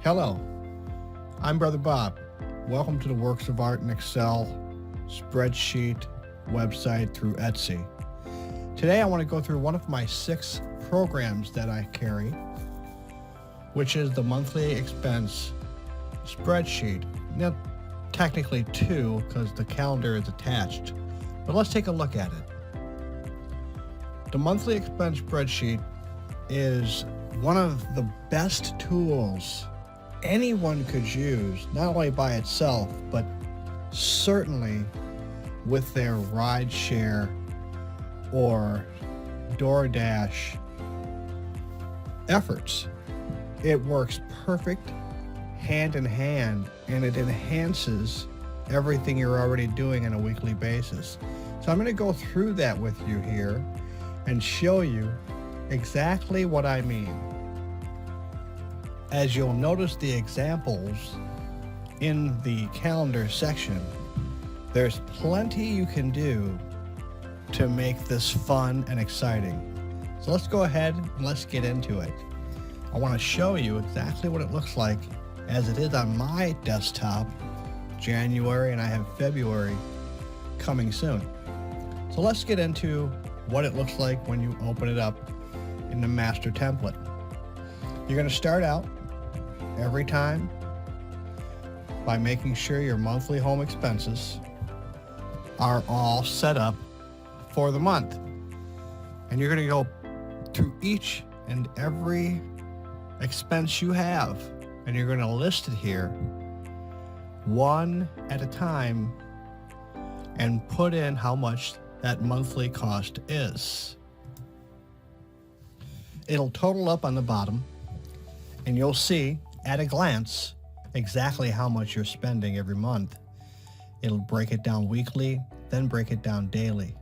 Hello, I'm Brother Bob. Welcome to the Works of Art in Excel spreadsheet website through Etsy. Today I want to go through one of my 6 programs that I carry, which is the monthly expense spreadsheet. Now, technically 2 because the calendar is attached, but let's take a look at it. The monthly expense spreadsheet is one of the best tools anyone could use, not only by itself, but certainly with their rideshare or DoorDash efforts. It works perfect hand in hand, and it enhances everything you're already doing on a weekly basis. So I'm going to go through that with you here and show you exactly what I mean. As you'll notice the examples in the calendar section, there's plenty you can do to make this fun and exciting. So let's go ahead and let's get into it. I want to show you exactly what it looks like as it is on my desktop, January, and I have February coming soon. So let's get into what it looks like when you open it up in the master template. You're going to start out every time by making sure your monthly home expenses are all set up for the month. And you're going to go through each and every expense you have, and you're going to list it here one at a time and put in how much that monthly cost is. It'll total up on the bottom, and you'll see at a glance exactly how much you're spending every month. It'll break it down weekly, then break it down daily.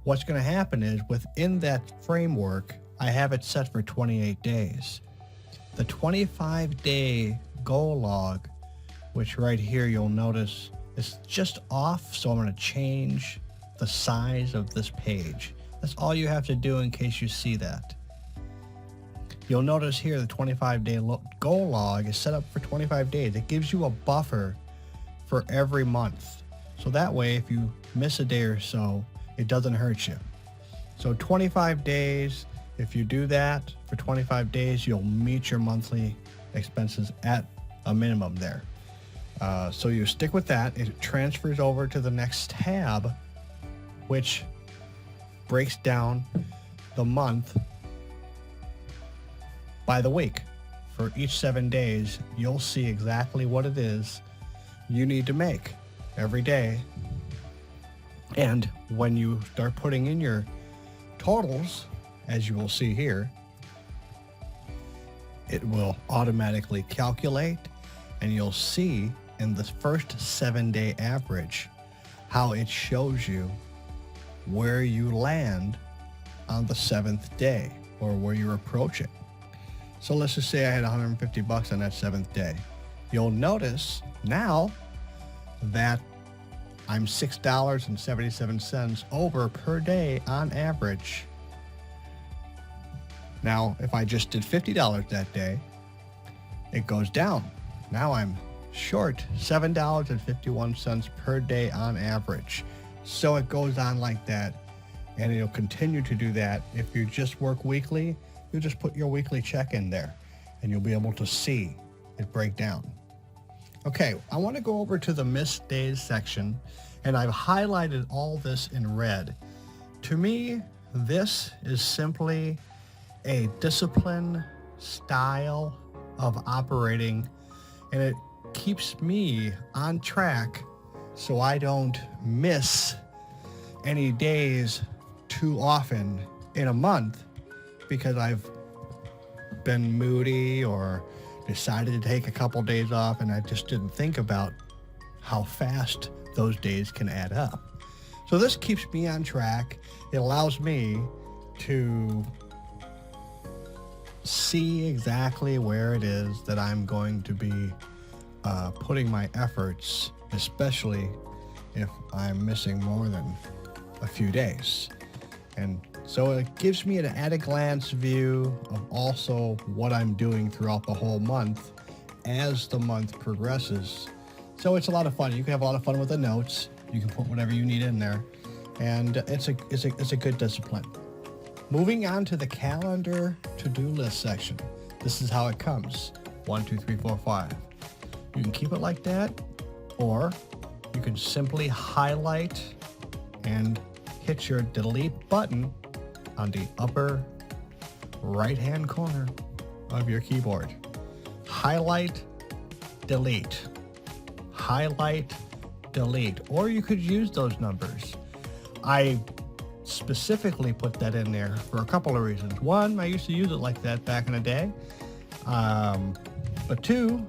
What's going to happen is within that framework, I have it set for 28 days. The 25-day goal log, which right here you'll notice is just off, so I'm going to change the size of this page. That's all you have to do in case you see that. You'll notice here the 25-day goal log is set up for 25 days. It gives you a buffer for every month. So that way, if you miss a day or so, it doesn't hurt you. So 25 days, if you do that for 25 days, you'll meet your monthly expenses at a minimum there. So you stick with that. It transfers over to the next tab, which breaks down the month by the week. For each 7 days, you'll see exactly what it is you need to make every day. And when you start putting in your totals, as you will see here, it will automatically calculate, and you'll see in the first 7-day average how it shows you where you land on the 7th day, or where you're approaching. So let's just say I had $150 on that 7th day. You'll notice now that I'm $6.77 over per day on average. Now, if I just did $50 that day, it goes down. Now I'm short $7.51 per day on average. So it goes on like that, and it'll continue to do that. If you just work weekly, you just put your weekly check in there, and you'll be able to see it break down. Okay, I want to go over to the missed days section, and I've highlighted all this in red. To me, this is simply a discipline style of operating, and it keeps me on track so I don't miss any days too often in a month because I've been moody or decided to take a couple days off, and I just didn't think about how fast those days can add up. So this keeps me on track. It allows me to see exactly where it is that I'm going to be putting my efforts, especially if I'm missing more than a few days. And So it gives me an at-a-glance view of also what I'm doing throughout the whole month as the month progresses. So it's a lot of fun. You can have a lot of fun with the notes. You can put whatever you need in there, and it's a good discipline. Moving on to the calendar to-do list section. This is how it comes. 1, 2, 3, 4, 5. You can keep it like that, or you can simply highlight and hit your delete button on the upper right-hand corner of your keyboard. Highlight, delete. Highlight, delete. Or you could use those numbers. I specifically put that in there for a couple of reasons. One, I used to use it like that back in the day. But two,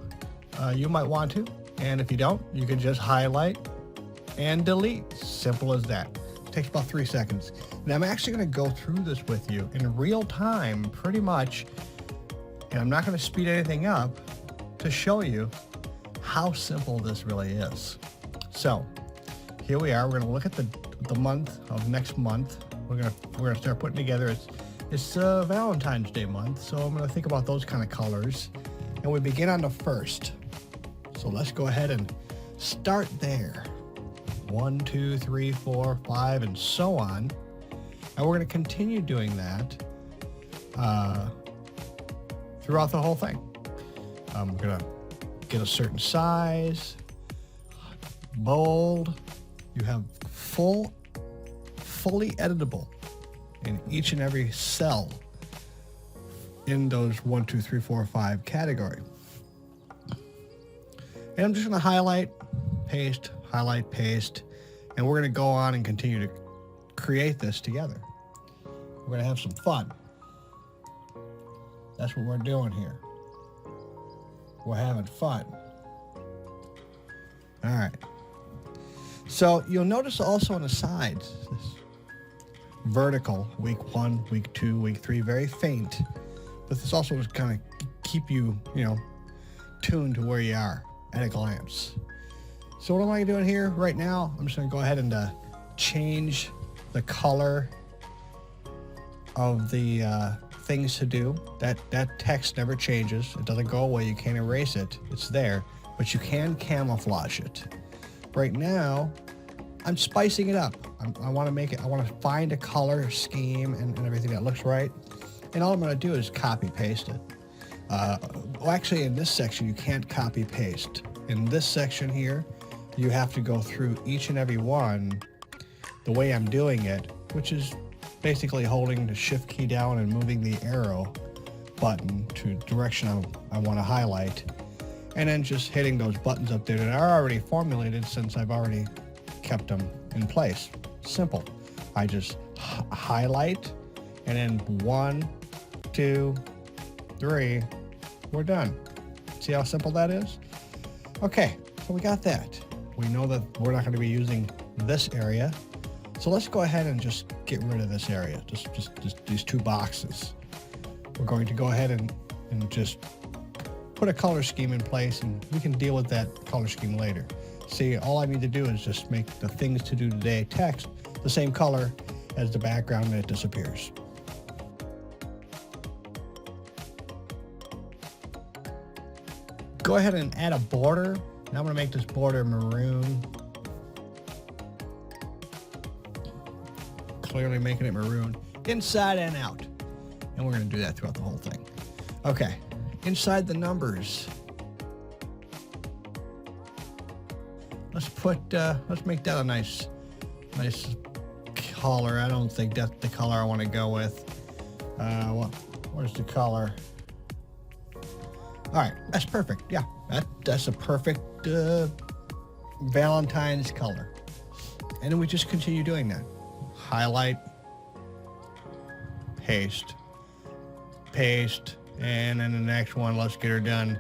you might want to. And if you don't, you can just highlight and delete. Simple as that. It takes about 3 seconds. And I'm actually going to go through this with you in real time, pretty much. And I'm not going to speed anything up to show you how simple this really is. So here we are. We're going to look at the month of next month. We're going to start putting together. It's Valentine's Day month, so I'm going to think about those kind of colors. And we begin on the 1st. So let's go ahead and start there. 1, 2, 3, 4, 5, and so on. And we're going to continue doing that throughout the whole thing. We're going to get a certain size, bold. You have fully editable in each and every cell in those 1, 2, 3, 4, 5 category. And I'm just going to highlight, paste, and we're going to go on and continue to create this together. We're going to have some fun. That's what we're doing here. We're having fun. All right. So you'll notice also on the sides, this vertical, week 1, week 2, week 3, very faint. But this also is kind of keep you, tuned to where you are at a glance. So what am I doing here right now? I'm just going to go ahead and change the color of the things to do. That text never changes. It doesn't go away. You can't erase it. It's there, but you can camouflage it. Right now, I'm spicing it up. I want to find a color scheme and everything that looks right. And all I'm going to do is copy paste it. Well, actually, in this section, you can't copy paste. In this section here, you have to go through each and every one the way I'm doing it, which is basically holding the shift key down and moving the arrow button to direction I want to highlight, and then just hitting those buttons up there that are already formulated since I've already kept them in place. Simple. I just highlight, and then 1, 2, 3, we're done. See how simple that is? Okay, so we got that. We know that we're not going to be using this area. So let's go ahead and just get rid of this area, just these 2 boxes. We're going to go ahead and just put a color scheme in place, and we can deal with that color scheme later. See, all I need to do is just make the things to do today text the same color as the background, and it disappears. Go ahead and add a border. Now I'm going to make this border maroon. Clearly making it maroon inside and out. And we're going to do that throughout the whole thing. Okay, inside the numbers. Let's make that a nice color. I don't think that's the color I want to go with. Where's the color? All right, that's perfect. Yeah, that's a perfect Valentine's color. And then we just continue doing that. Highlight, paste, and then the next one, let's get her done.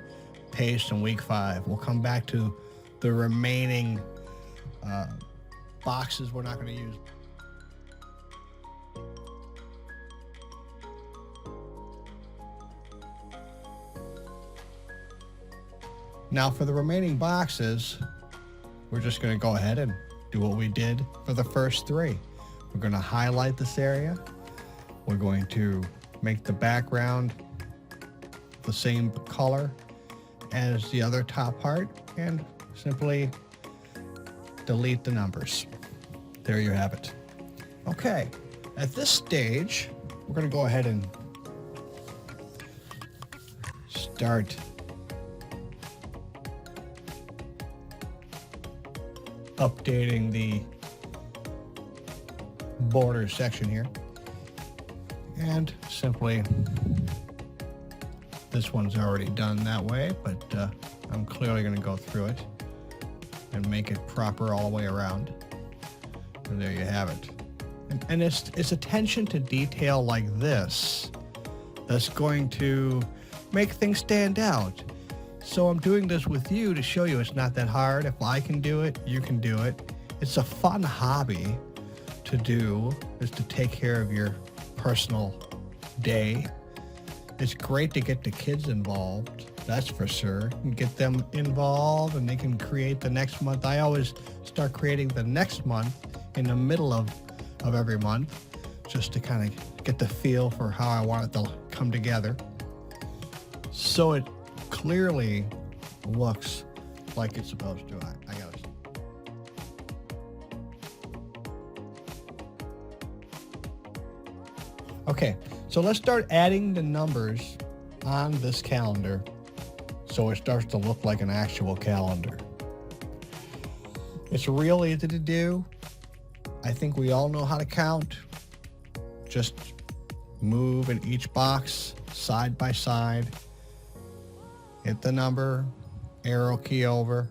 Paste in week 5. We'll come back to the remaining boxes we're not going to use. Now for the remaining boxes, we're just going to go ahead and do what we did for the first 3. We're going to highlight this area. We're going to make the background the same color as the other top part and simply delete the numbers. There you have it. Okay, at this stage, we're going to go ahead and start updating the border section here. And simply, this one's already done that way, but I'm clearly going to go through it and make it proper all the way around. And there you have it. And it's attention to detail like this that's going to make things stand out. So I'm doing this with you to show you it's not that hard. If I can do it, you can do it. It's a fun hobby to do, is to take care of your personal day. It's great to get the kids involved, that's for sure. And get them involved and they can create the next month. I always start creating the next month in the middle of every month, just to kind of get the feel for how I want it to come together. So it clearly looks like it's supposed to. I got it. Okay, so let's start adding the numbers on this calendar so it starts to look like an actual calendar. It's real easy to do. I think we all know how to count. Just move in each box side by side. Hit the number, arrow key over,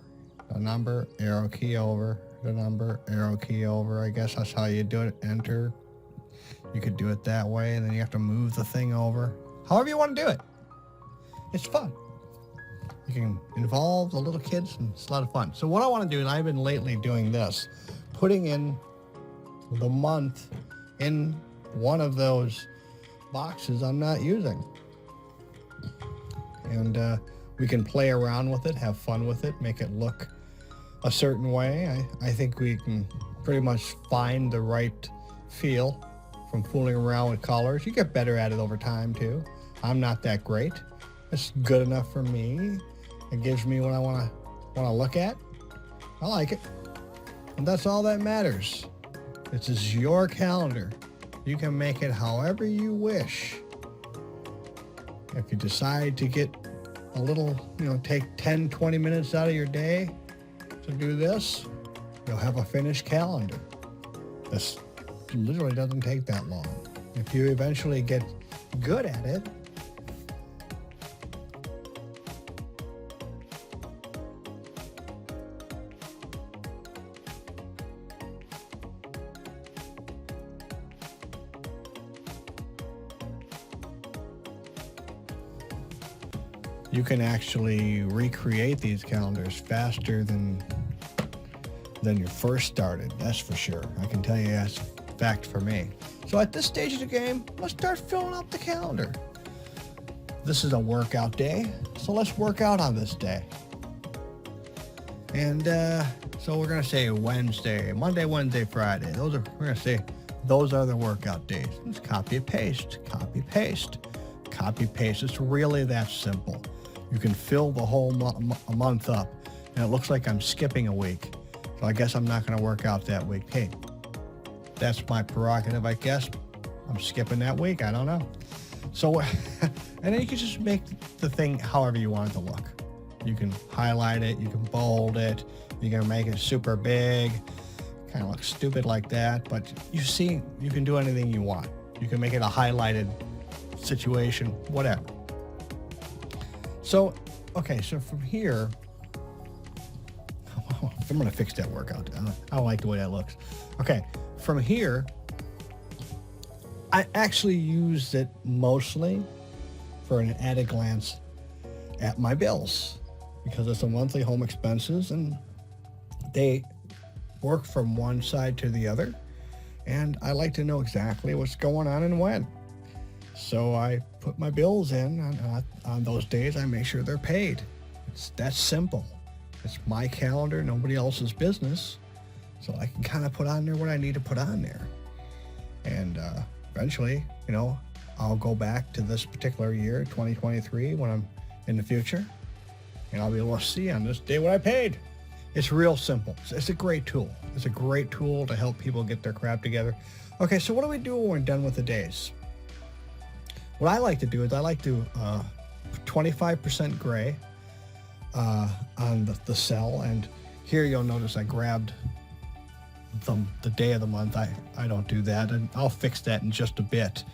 the number, arrow key over, the number, arrow key over. I guess that's how you do it. Enter. You could do it that way, and then you have to move the thing over. However you want to do it. It's fun. You can involve the little kids, and it's a lot of fun. So what I want to do, and I've been lately doing this, putting in the month in one of those boxes I'm not using. And we can play around with it, have fun with it, make it look a certain way. I think we can pretty much find the right feel from fooling around with colors. You get better at it over time too. I'm not that great. It's good enough for me. It gives me what I want to look at. I like it. And that's all that matters. This is your calendar. You can make it however you wish. If you decide to get a little, take 10, 20 minutes out of your day to do this, you'll have a finished calendar. This literally doesn't take that long. If you eventually get good at it, you can actually recreate these calendars faster than you first started. That's for sure. I can tell you that's a fact for me. So at this stage of the game, let's start filling up the calendar. This is a workout day, so let's work out on this day. And so we're gonna say Wednesday, Monday, Wednesday, Friday. We're gonna say those are the workout days. Let's copy paste, copy paste, copy paste. It's really that simple. You can fill the whole month up, and it looks like I'm skipping a week. So I guess I'm not going to work out that week. Hey, that's my prerogative, I guess. I'm skipping that week. I don't know. So, and then you can just make the thing however you want it to look. You can highlight it. You can bold it. You can make it super big. Kind of looks stupid like that. But you see, you can do anything you want. You can make it a highlighted situation, whatever. So, okay, so from here, I'm going to fix that workout. I don't like the way that looks. Okay, from here, I actually used it mostly for an at a glance at my bills because it's a monthly home expenses and they work from one side to the other. And I like to know exactly what's going on and when. So I put my bills in on those days. I make sure they're paid. It's that simple. It's my calendar, nobody else's business. So I can kind of put on there what I need to put on there. And eventually, I'll go back to this particular year, 2023, when I'm in the future, and I'll be able to see on this day what I paid. It's real simple. It's a great tool. It's a great tool to help people get their crap together. Okay, so what do we do when we're done with the days? What I like to do is I like to 25% gray on the cell, and here you'll notice I grabbed the day of the month. I don't do that, and I'll fix that in just a bit.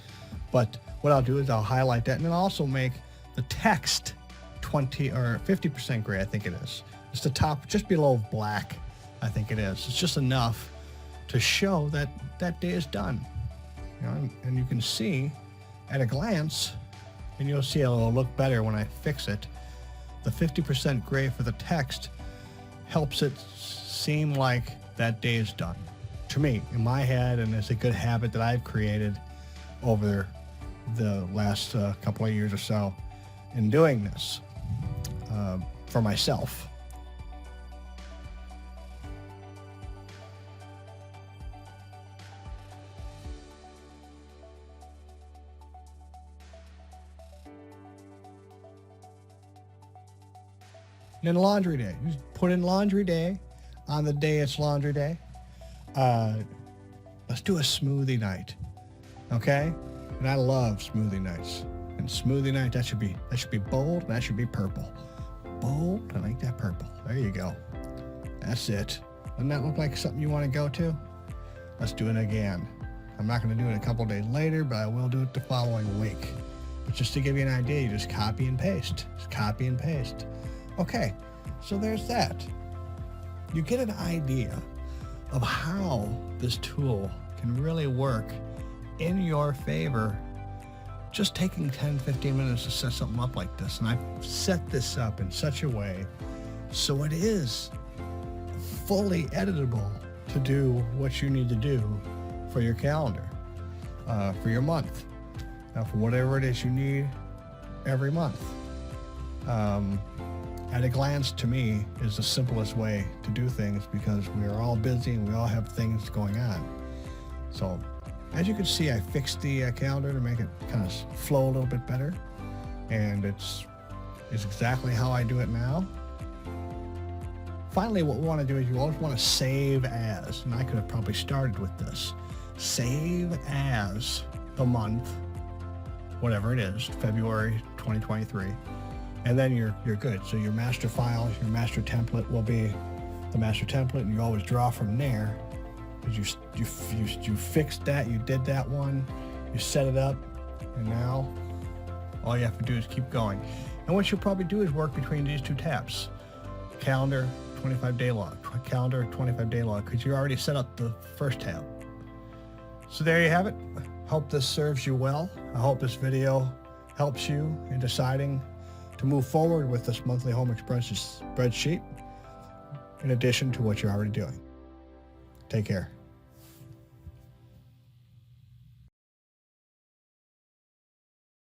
But what I'll do is I'll highlight that, and then I'll also make the text 20 or 50% gray, I think it is. It's the top, just below black, I think it is. It's just enough to show that that day is done. And you can see at a glance, and you'll see it'll look better when I fix it. The 50% gray for the text helps it seem like that day is done. To me, in my head, and it's a good habit that I've created over the last couple of years or so in doing this for myself. And then laundry day. You just put in laundry day on the day it's laundry day. Let's do a smoothie night, okay? And I love smoothie nights. And smoothie night, that should be bold, and that should be purple. Bold, I like that purple. There you go. That's it. Doesn't that look like something you want to go to? Let's do it again. I'm not going to do it a couple days later, but I will do it the following week. But just to give you an idea, you just copy and paste. Just copy and paste. Okay, so there's that. You get an idea of how this tool can really work in your favor, just taking 10, 15 minutes to set something up like this. And I've set this up in such a way so it is fully editable to do what you need to do for your calendar, for your month, for whatever it is you need every month. At a glance, to me, is the simplest way to do things because we are all busy and we all have things going on. So, as you can see, I fixed the calendar to make it kind of flow a little bit better, and it's exactly how I do it now. Finally, what we want to do is you always want to save as, and I could have probably started with this. Save as the month, whatever it is, February 2023. And then you're good. So your master file, your master template will be the master template, and you always draw from there. Because you fixed that, you did that one, you set it up, and now all you have to do is keep going. And what you'll probably do is work between these two tabs. Calendar, 25-day log. Calendar, 25-day log, because you already set up the first tab. So there you have it. Hope this serves you well. I hope this video helps you in deciding to move forward with this monthly home expenses spreadsheet in addition to what you're already doing. Take care.